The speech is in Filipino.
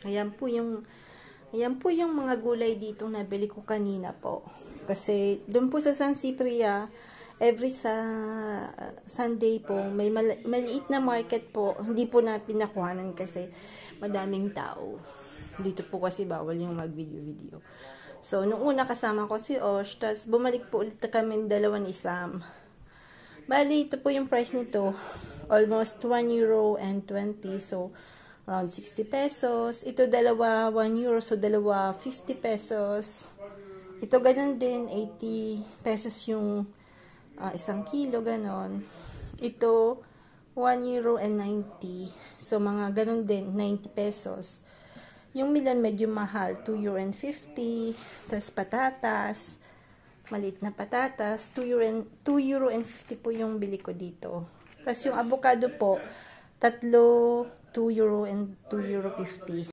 Ayan po yung mga gulay dito na nabili ko kanina po. Kasi doon po sa San Cipriano, every sa Sunday po, may maliit na market po. Hindi po na pinakuhanan kasi madaming tao. Dito po kasi bawal yung mag-video-video. So, nung una kasama ko si Osh, tapos bumalik po ulit kami dalawa ni Sam. Bali, ito po yung price nito. Almost €1.20. So, around 60 pesos. Ito dalawa, €1. So, dalawa, 50 pesos. Ito ganun din, 80 pesos yung isang kilo, ganon. Ito, €1.90. So, mga ganun din, 90 pesos. Yung melon medyo mahal, €2.50. Tapos patatas, maliit na patatas, €2.50 po yung bili ko dito. Tapos yung avocado po, tatlo, €2 and €2.50.